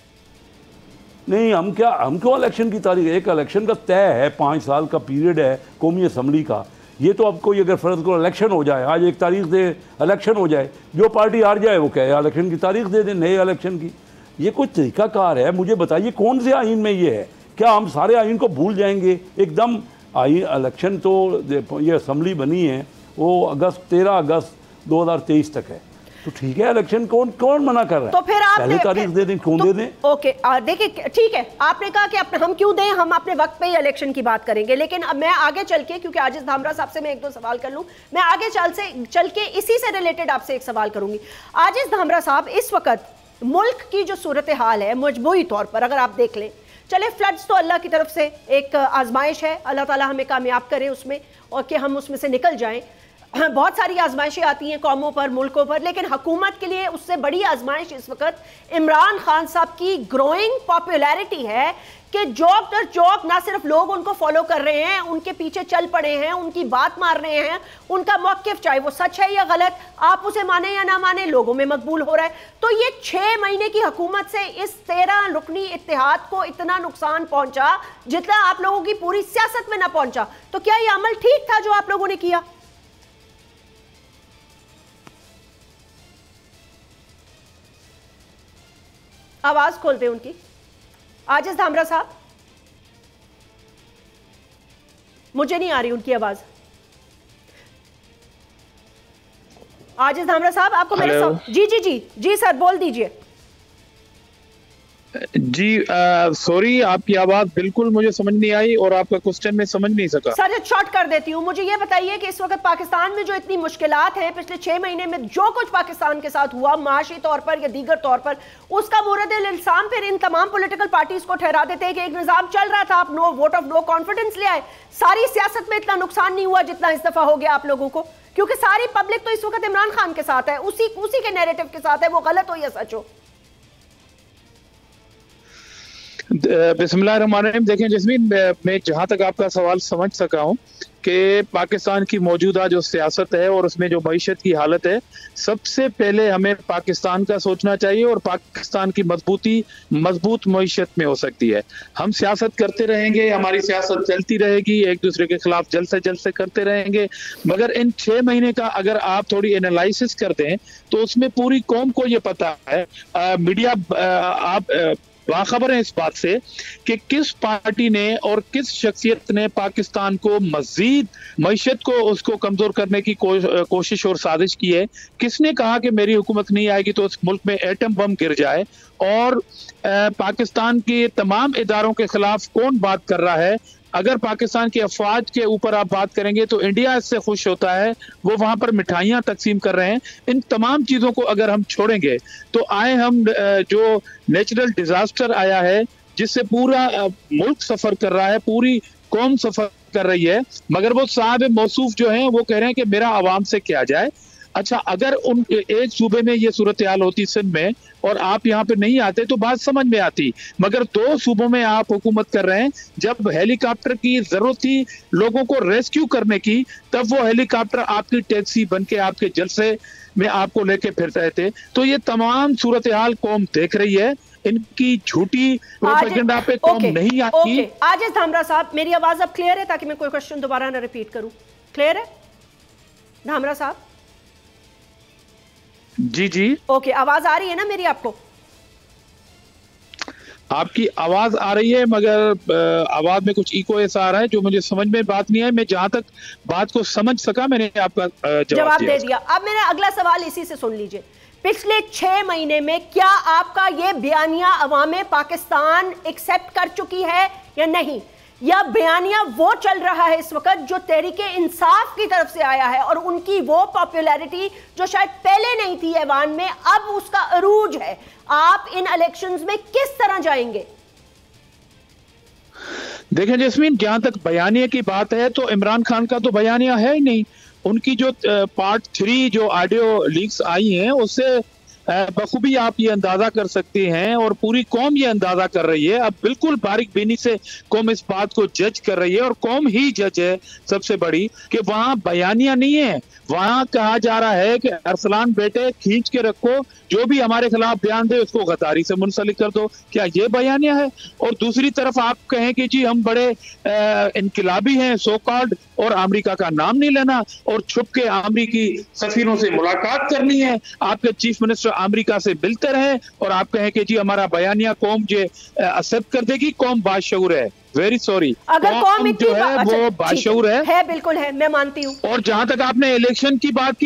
नहीं, हम क्यों इलेक्शन की तारीख? एक इलेक्शन का तय है, 5 साल का पीरियड है कौमी असम्बली का। ये तो अब कोई अगर फर्ज को इलेक्शन हो जाए, आज एक तारीख दे, इलेक्शन हो जाए, जो पार्टी हार जाए वो कहे इलेक्शन की तारीख दे दे, नए इलेक्शन की। ये कोई तरीकाकार है? मुझे बताइए कौन से आइन में ये है? क्या हम सारे आइन को भूल जाएंगे एकदम? इलेक्शन तो ये असम्बली बनी है वो 13 अगस्त 2023 तक है, तो ठीक है, इलेक्शन कौन मना कर रहा है? तो फिर आप पहले तारीख दे दें, क्यों दे दें? ओके, देखिए ठीक है, आपने कहा कि हम क्यों दें, हम अपने वक्त पे ही इलेक्शन की बात करेंगे। लेकिन अब मैं आगे चल के, क्योंकि आजिज़ धामरा साहब से मैं 1-2 सवाल कर लूं, मैं आगे चल के इसी से रिलेटेड आपसे एक सवाल करूंगी। आजिज़ धामरा साहब, इस वक्त मुल्क की जो सूरत हाल है मजबूरी तौर पर अगर आप देख लें, चले फ्लड्स तो अल्लाह की तरफ से एक आजमाइश है, अल्लाह ताला हमें कामयाब करे उसमें और कि हम उसमें से निकल जाएं। बहुत सारी आजमाइशें आती हैं कौमों पर, मुल्कों पर, लेकिन हुकूमत के लिए उससे बड़ी आजमाइश इस वक्त इमरान खान साहब की ग्रोइंग पॉपुलैरिटी है कि जोक दर जोक ना सिर्फ लोग उनको फॉलो कर रहे हैं, उनके पीछे चल पड़े हैं, उनकी बात मार रहे हैं, उनका मौक़िफ़ चाहे वो सच है या गलत, आप उसे माने या ना माने, लोगों में मकबूल हो रहा है। तो ये 6 महीने की हुकूमत से इस 13 रुकनी इत्तेहाद को इतना नुकसान पहुंचा जितना आप लोगों की पूरी सियासत में ना पहुंचा, तो क्या ये अमल ठीक था जो आप लोगों ने किया? आवाज खोल दे उनकी। आजिज धामरा साहब, मुझे नहीं आ रही उनकी आवाज। आजिज धामरा साहब, आपको मेरा जी जी जी जी सर बोल दीजिए। जी सॉरी, आपकी आवाज बिल्कुल मुझे समझ नहीं आई और आपका क्वेश्चन में समझ नहीं सका। सर शॉर्ट कर देती हूँ, मुझे ये बताइए कि इस वक्त पाकिस्तान में जो इतनी मुश्किलात हैं, पिछले 6 महीने में जो कुछ पाकिस्तान के साथ हुआ माशी तौर पर या दीगर तौर पर, उसका मुरद-ए-इल्जाम फिर इन तमाम पॉलिटिकल पार्टीज को ठहरा देते हैं कि एक निजाम चल रहा था, आप no vote of no confidence ले आए। सारी सियासत में इतना नुकसान नहीं हुआ जितना इस दफा हो गया आप लोगों को, क्योंकि सारी पब्लिक तो इस वक्त इमरान खान के साथ है, उसी के नैरेटिव के साथ है, वो गलत हो या सच हो। बिस्मिल्लाहिर्रहमानिर्रहीम। देखें जस्मीन, मैं जहां तक आपका सवाल समझ सका हूं कि पाकिस्तान की मौजूदा जो सियासत है और उसमें जो मईशत की हालत है, सबसे पहले हमें पाकिस्तान का सोचना चाहिए और पाकिस्तान की मजबूत मईशत में हो सकती है। हम सियासत करते रहेंगे, हमारी सियासत चलती रहेगी, एक दूसरे के खिलाफ जलसे करते रहेंगे, मगर इन 6 महीने का अगर आप थोड़ी एनालिसिस कर दें तो उसमें पूरी कौम को ये पता है, मीडिया आप बाखबर है इस बात से कि किस पार्टी ने और किस शख्सियत ने पाकिस्तान को मजीद मईशत को उसको कमजोर करने की कोशिश और साजिश की है। किसने कहा कि मेरी हुकूमत नहीं आएगी तो उस मुल्क में एटम बम गिर जाए, और पाकिस्तान के तमाम इदारों के खिलाफ कौन बात कर रहा है। अगर पाकिस्तान की अफवाज के ऊपर आप बात करेंगे तो इंडिया इससे खुश होता है, वो वहां पर मिठाइयां तकसीम कर रहे हैं। इन तमाम चीजों को अगर हम छोड़ेंगे तो आए हम जो नेचुरल डिजास्टर आया है जिससे पूरा मुल्क सफर कर रहा है, पूरी कौम सफर कर रही है, मगर वो साहब मौसूफ जो हैं वो कह रहे हैं कि मेरा आवाम से क्या जाए। अच्छा, अगर उन एक सूबे में ये सूरत हाल होती सिंध में और आप यहाँ पे नहीं आते तो बात समझ में आती, मगर 2 सूबों में आप हुकूमत कर रहे हैं। जब हेलीकॉप्टर की जरूरत थी लोगों को रेस्क्यू करने की, तब वो हेलीकॉप्टर आपकी टैक्सी बन के आपके जलसे में आपको लेके फिर रहे थे। तो ये तमाम सूरत हाल कौम देख रही है, इनकी झूठी प्रोपेगेंडा पे कौम नहीं आती। आजिज धामरा साहब, मेरी आवाज अब क्लियर है ताकि मैं कोई क्वेश्चन दोबारा ना रिपीट करूं? क्लियर है धामरा साहब? जी जी ओके, आवाज आ रही है ना मेरी आपको? आपकी आवाज आ रही है, मगर आवाज में कुछ इको ऐसा आ रहा है जो मुझे समझ में बात नहीं आई। मैं जहां तक बात को समझ सका मैंने आपका जवाब दे दिया। अब मेरा अगला सवाल इसी से सुन लीजिए, पिछले 6 महीने में क्या आपका ये बयानिया अवामे पाकिस्तान एक्सेप्ट कर चुकी है या नहीं, या बयानिया वो चल रहा है इस वक्त जो तहरीके इंसाफ की तरफ से आया है और उनकी वो पॉपुलैरिटी जो शायद पहले नहीं थी ऐवान में, अब उसका अरूज है। आप इन इलेक्शंस में किस तरह जाएंगे? देखें जस्मीन, जहां तक बयानिया की बात है तो इमरान खान का तो बयानिया है ही नहीं। उनकी जो पार्ट 3 जो ऑडियो लीक्स आई हैं उससे बखूबी आप ये अंदाजा कर सकते हैं और पूरी कौम ये अंदाजा कर रही है। अब बिल्कुल बारीक बीनी से कौम इस बात को जज कर रही है और कौम ही जज है सबसे बड़ी, कि वहां बयानिया नहीं है। वहां कहा जा रहा है कि अरसलान बेटे खींच के रखो, जो भी हमारे खिलाफ बयान दे उसको गद्दारी से मुंसलिक कर दो। क्या ये बयानिया है? और दूसरी तरफ आप कहें कि जी हम बड़े इनकलाबी हैं सो कॉल्ड, और अमेरिका का नाम नहीं लेना और छुप के अमेरिकी सफीरों से मुलाकात करनी है, आपके चीफ मिनिस्टर अमेरिका से मिलते रहे और आप कहें कि जी हमारा बयानिया कौम जो एक्सेप्ट कर देगी। कौम बाशऊर है, वेरी सॉरी, अगर कौम जो है वो बाशऊर है, बिल्कुल है, मैं मानती हूँ। और जहां तक आपने इलेक्शन की बात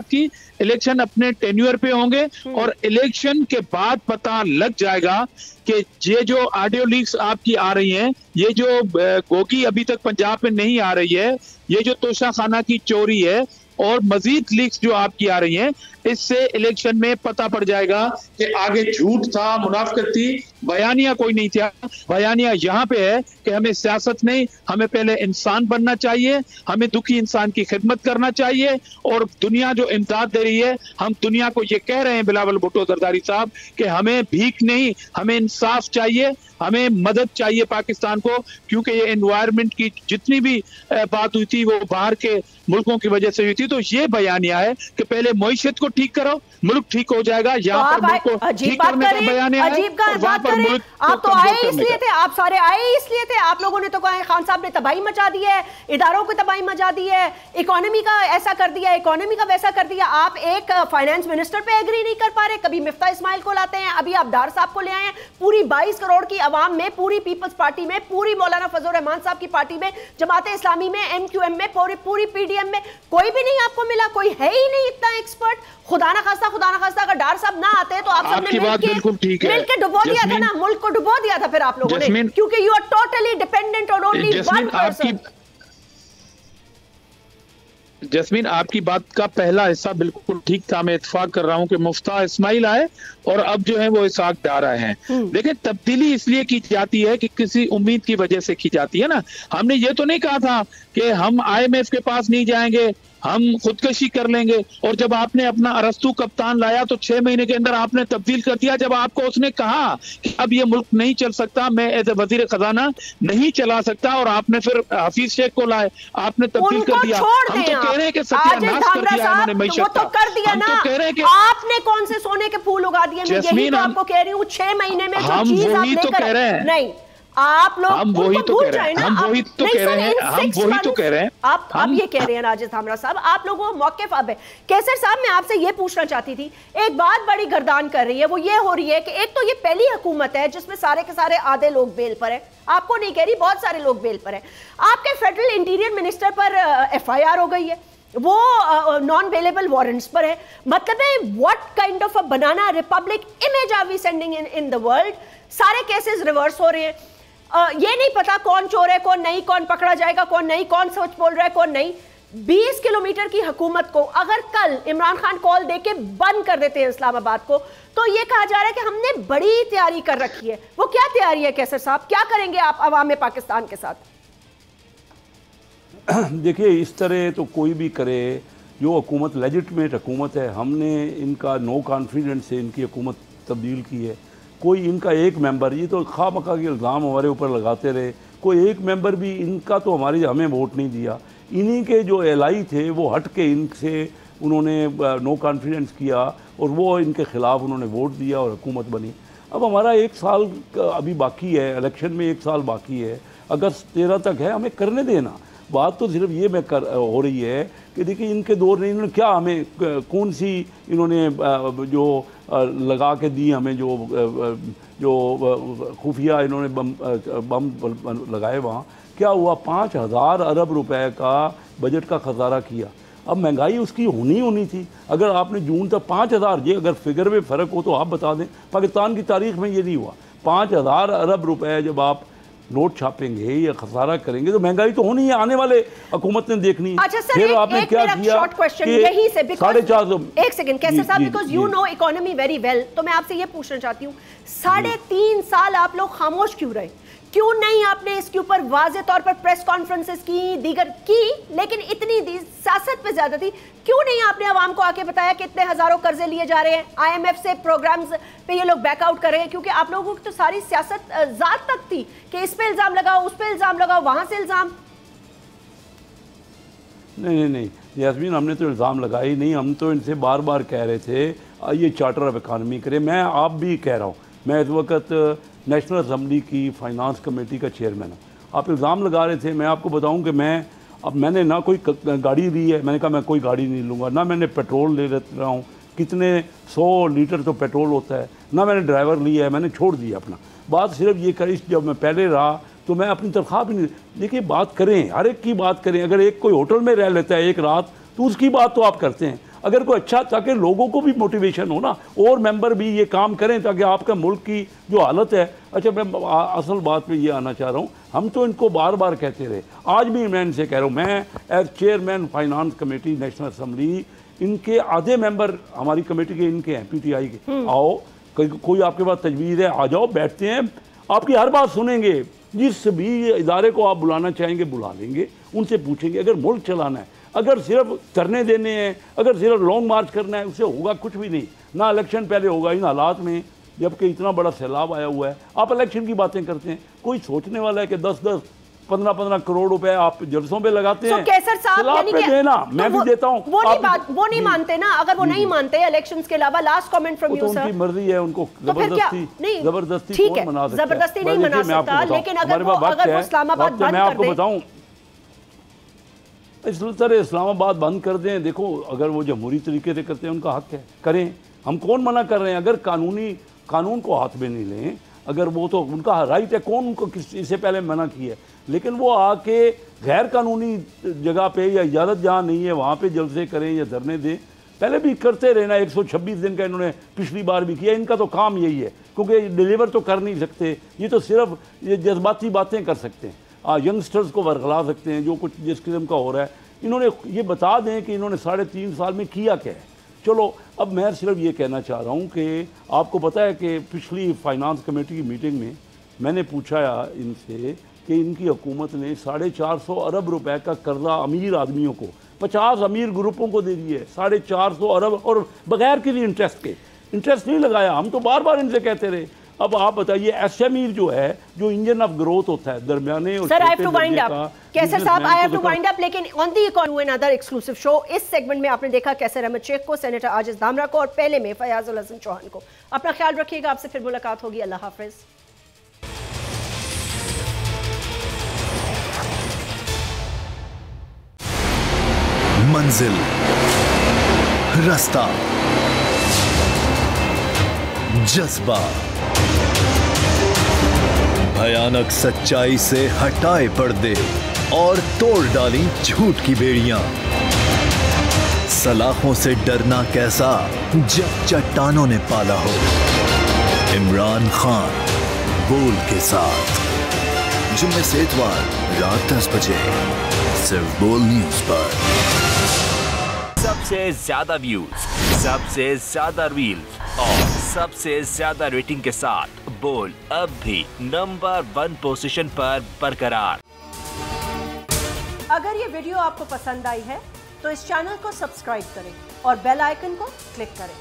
की, इलेक्शन अपने टेन्यूर पे होंगे और इलेक्शन के बाद पता लग जाएगा कि ये जो ऑडियो लीक्स आपकी आ रही हैं, ये जो गोगी अभी तक पंजाब में नहीं आ रही है, ये जो तोशा खाना की चोरी है, اور مزید لیکس جو آپ کی آ رہی ہیں، اس سے الیکشن میں پتہ پڑ جائے گا کہ آگے جھوٹ تھا، منافقت تھی، بیانیہ کوئی نہیں تھا۔ بیانیہ یہاں پہ ہے کہ ہمیں سیاست نہیں، ہمیں پہلے انسان بننا چاہیے، ہمیں دکھی انسان کی خدمت کرنا چاہیے، اور دنیا جو امداد دے رہی ہے، ہم دنیا کو یہ کہہ رہے ہیں بلاول بھٹو زرداری صاحب کہ ہمیں بھیک نہیں، ہمیں انصاف چاہیے، ہمیں مدد چاہیے پاکستان کو، کیونکہ یہ انوائرمنٹ کی جتنی بھی بات ہوئی تھی وہ باہر کے ملکوں کی وجہ سے ہوئی تھی۔ تو یہ بیانیہ ہے کہ پہلے معیشت کو ٹھیک کرو، ملک ٹھیک ہو جائے گا۔ یہاں پر ملک کو ٹھیک کرنے کا بیانیہ ہے، اور وہاں پر ملک آپ تو آئے اس لیے تھے، آپ سارے آئے اس لیے تھے، آپ لوگوں نے تو کہا خان صاحب نے تباہی مچا دی ہے، اداروں کو تباہی مچا دی ہے، اکانومی کا ایسا کر دیا، اکانومی کا ویسا کر دیا۔ آپ ایک فائنانس منسٹر پہ ایگری نہیں کر پا رہے، کبھی مفتاح اسماعیل کو لاتے ہیں، ابھی آپ ڈار صاحب کو لے آئے ہیں، پوری 22 کروڑ کی عوام میں، پوری پیپلز پارٹی میں، پوری مولانا فضل الرحمان صاحب کی پارٹی میں، جماعت اسلامی میں، ایم کیو ایم میں، پوری پی ڈی ایم میں کوئی بھی نہیں آپ کو ملا، کوئی ہے ہی نہیں اتنا ایکسپرٹ۔ خدا نہ خواستہ اگر ڈار صاحب نہ آتے تو آپ سب نے مل کے ڈبو دیا تھا نا، ملک کو ڈبو دیا تھا پھر آپ لوگوں نے، کیونکہ you are totally dependent on only one person. جسمین، آپ کی بات کا پہلا حصہ بالکل ٹھیک تھا، میں اتفاق کر رہا ہوں کہ مفتاح اسماعیل آئے اور اب جو ہے وہ اسحاق ڈار آئے ہیں۔ لیکن تبدیلی اس لیے کی جاتی ہے کہ کسی امید کی وجہ سے کی جاتی ہے نا۔ ہم نے یہ تو نہیں کہا تھا کہ ہم آئی ایم ایف کے پاس نہیں جائیں گے، ہم خودکشی کر لیں گے، اور جب آپ نے اپنا ارسطو کپتان لایا تو 6 مہینے کے اندر آپ نے تبدیل کر دیا۔ جب آپ کو اس نے کہا کہ اب یہ ملک نہیں چل سکتا، میں ایز اے وزیر خزانہ نہیں چلا سکتا، اور آپ نے پھر حفیظ شیخ کو لائے، آپ نے تبدیل کر دیا۔ ہم تو کہہ رہے ہیں کہ ستیہ ناش کر دیا انہوں نے معیشت کا، ہم تو کہہ رہے ہیں کہ آپ نے کون سے سونے کے پھول اگا دیے؟ میں یہی تو آپ کو کہہ رہی ہوں، 6 مہینے میں جو چیز آپ لے کر نہیں، آپ لوگ ہم وہی تو کہہ رہے ہیں، ہم وہی تو کہہ رہے ہیں، آپ یہ کہہ رہے ہیں راجد دھامرا صاحب، آپ لوگوں کو موقف اب ہے۔ کیسر صاحب، میں آپ سے یہ پوچھنا چاہتی تھی، ایک بات بڑی گردان کر رہی ہے، وہ یہ ہو رہی ہے کہ ایک تو یہ پہلی حکومت ہے جس میں سارے کے سارے آدھے لوگ بیل پر ہیں، آپ کو نہیں کہہ رہی، بہت سارے لوگ بیل پر ہیں۔ آپ کے فیڈرل انٹیریئر منسٹر پر ایف آئی آر ہو گئی ہے، وہ نان بیلیبل وارنٹس پر ہے۔ مطلب ہے what kind of a banana republic image are we sending in the world؟ سارے کیسز ریورس ہو رہے ہیں، یہ نہیں پتا کون چور ہے کون نہیں، کون پکڑا جائے گا کون نہیں، کون سچ بول رہا ہے کون نہیں۔ 20 کلومیٹر کی حکومت کو اگر کل عمران خان کال دے کے بند کر دیتے ہیں اسلام آباد کو، تو یہ کہا جا رہا ہے کہ ہم نے بڑی تیاری کر رکھی ہے۔ وہ کیا تیاری ہے کیسر صاحب؟ کیا کریں گے آپ عوام پاکستان کے ساتھ؟ دیکھیے، اس طرح تو کوئی بھی کرے، جو حکومت لیجٹمیٹ حکومت ہے، ہم نے ان کا نو کانفیڈنس سے ان کی حکومت تبدیل کی ہے۔ کوئی ان کا ایک ممبر، یہ تو خواہ مخواہ کے الزام ہمارے اوپر لگاتے رہے، کوئی ایک ممبر بھی ان کا تو ہمیں ووٹ نہیں دیا۔ انہی کے جو اعلائی تھے وہ ہٹ کے ان سے انہوں نے نو کانفیڈنس کیا، اور وہ ان کے خلاف انہوں نے ووٹ دیا اور حکومت بنی۔ اب ہمارا 1 سال ابھی باقی ہے، الیکشن میں 1 سال باقی ہے، اگست 13 تک ہے، ہمیں کرنے دینا۔ بات تو صرف یہ ہو رہی ہے کہ دیکھیں ان کے دور میں انہوں نے کیا ہمیں کون سی انہوں نے جو لگا کے دی ہمیں جو خفیہ انہوں نے بم لگائے، وہاں کیا ہوا؟ 5000 ارب روپے کا بجٹ کا خسارہ کیا۔ اب مہنگائی اس کی ہونی تھی، اگر آپ نے جون تک 5000، یہ اگر فگر میں فرق ہو تو آپ بتا دیں، پاکستان کی تاریخ میں یہ نہیں ہوا۔ 5000 ارب روپے جب آپ نوٹ چھاپیں گے یا خسارہ کریں گے تو مہنگائی تو ہونی ہے، آنے والے حکومت نے دیکھنی ہے۔ اچھا سر، ایک میرا شارٹ کوشچن یہی سے، 1 سیکنڈ کیسر صاحب، because you know economy very well, تو میں آپ سے یہ پوچھنا چاہتی ہوں، 3.5 سال آپ لوگ خاموش کیوں رہے؟ کیوں نہیں آپ نے اس کے اوپر واضح طور پر پریس کانفرنسز کی، دیگر کی، لیکن اتنی سیاست پہ زیادہ تھی، کیوں نہیں آپ نے عوام کو آ کے بتایا کہ اتنے ہزاروں قرضے لیے جا رہے ہیں، آئی ایم ایف سے پروگرامز پہ یہ لوگ بیک آؤٹ کر رہے ہیں؟ کیونکہ آپ لوگوں کی تو ساری سیاست ذات تک تھی کہ اس پہ الزام لگاؤ، اس پہ الزام لگاؤ، وہاں سے الزام۔ نہیں یاسمین، ہم نے تو الزام لگایا ہی نہیں، ہم تو ان سے بار بار کہہ رہے تھے یہ چارٹر آف اکانومی کرے۔ میں آپ بھی کہہ رہا ہوں، میں اس وقت نیشنل اسمبلی کی فائنانس کمیٹی کا چیئرمین ہوں۔ آپ الزام لگا رہے تھے، میں آپ کو بتاؤں کہ میں نے نہ کوئی گاڑی لی ہے، میں نے کہا میں کوئی گاڑی نہیں لوں گا، نہ میں نے پیٹرول لے رہا ہوں، کتنے 100 لیٹر تو پیٹرول ہوتا ہے، نہ میں نے ڈرائیور لیا ہے، میں نے چھوڑ دیا اپنا۔ بات صرف یہ کری، جب میں پہلے رہا تو میں اپنی تنخواہ بھی نہیں، دیکھیے بات کریں، ہر ایک کی بات کریں۔ اگر ایک کوئی ہوٹل میں رہ لیتا ہے 1 رات تو اس کی بات تو آپ کرتے ہیں۔ अगर कोई अच्छा, ताकि लोगों को भी मोटिवेशन हो ना, और मेंबर भी ये काम करें ताकि आपका मुल्क की जो हालत है। अच्छा, मैं असल बात पे ये आना चाह रहा हूँ, हम तो इनको बार बार कहते रहे, आज भी मैं इनसे कह रहा हूँ, मैं as chairman finance committee national assembly, इनके आधे मेंबर हमारी कमेटी के इनके हैं, PTI के, आओ कोई आपके पास तजवीज़ है, आ जाओ, बैठते हैं, आपकी हर बात सुनेंगे, जिस भी इदारे को आप बुलाना चाहेंगे बुला लेंगे, उनसे पूछेंगे। अगर मुल्क चलाना है, अगर सिर्फ धरने देने हैं, अगर सिर्फ लॉन्ग मार्च करना है, उससे होगा कुछ भी नहीं। ना इलेक्शन पहले होगा इन हालात में जबकि इतना बड़ा सैलाब आया हुआ है। आप इलेक्शन की बातें करते हैं, कोई सोचने वाला है कि 10-10 15-15 करोड़ रुपए आप जलसों पे लगाते हैं। कैसर साहब यानी कि देना, मैं भी देता हूं। वो नहीं मानते ना, अगर वो नहीं मानते इलेक्शंस के अलावा। Last comment from you sir. उनकी मर्जी है, उनको जबरदस्ती ठीक है, कौन मना सकता है? जबरदस्ती नहीं मना सकता, लेकिन अगर वो इस्लामाबाद बंद कर दें, मैं आपको बताऊं, इस तरह इस्लामाबाद बंद कर दें, देखो अगर वो जमहूरी तरीके से करते हैं उनका हक है, करें, हम कौन मना कर रहे हैं? अगर कानून को हाथ में नहीं लें, अगर वो तो उनका राइट है, कौन उनको इससे पहले मना किया है? लेकिन वो आके गैर कानूनी जगह पे या इजाज़त जहाँ नहीं है वहाँ पे जलसे करें या धरने दें, पहले भी करते रहना। 126 दिन का इन्होंने पिछली बार भी किया, इनका तो काम यही है, क्योंकि डिलीवर तो कर नहीं सकते, ये तो सिर्फ ये जज्बाती बातें कर सकते हैं, यंगस्टर्स को वर्गला सकते हैं, जो कुछ जिस किस्म का हो रहा है। इन्होंने ये बता दें कि इन्होंने 3.5 साल में किया क्या है। चलो, अब मैं सिर्फ ये कहना चाह रहा हूँ कि आपको पता है कि पिछली फाइनेंस कमेटी की मीटिंग में मैंने पूछा इनसे कि इनकी हुकूमत ने 450 अरब रुपए का कर्जा अमीर आदमियों को, 50 अमीर ग्रुपों को दे दिए, 450 अरब, और बगैर किसी इंटरेस्ट नहीं लगाया। हम तो बार बार इनसे कहते रहे। अब आप बताइए, SME जो है, जो इंजन ऑफ ग्रोथ होता है, दरमियाने और sir, I have to wind up. Qaiser साहब, I have to wind up, लेकिन on the economy another exclusive show. इस सेगमेंट में आपने देखा कैसर अहमद शेख को, सेनेटर आजिज धामरा को, और पहले में फयाजुल हसन चौहान को। अपना ख्याल रखिएगा, आपसे फिर मुलाकात होगी। अल्लाह हाफिज। मंजिल, रास्ता, जज्बा, भयानक सच्चाई से हटाए पर्दे और तोड़ डाली झूठ की बेड़ियां। सलाखों से डरना कैसा जब चट्टानों ने पाला हो। इमरान खान बोल के साथ, जुम्मे से इतवार रात 10 बजे सिर्फ बोल न्यूज पर। सबसे ज्यादा व्यूज, सबसे ज्यादा रील्स और सबसे ज्यादा रेटिंग के साथ बोल अब भी नंबर 1 पोजीशन पर बरकरार। अगर ये वीडियो आपको पसंद आई है तो इस चैनल को सब्सक्राइब करें और बेल आइकन को क्लिक करें।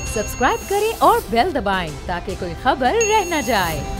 सब्सक्राइब करें और बेल दबाएं ताकि कोई खबर रह न जाए।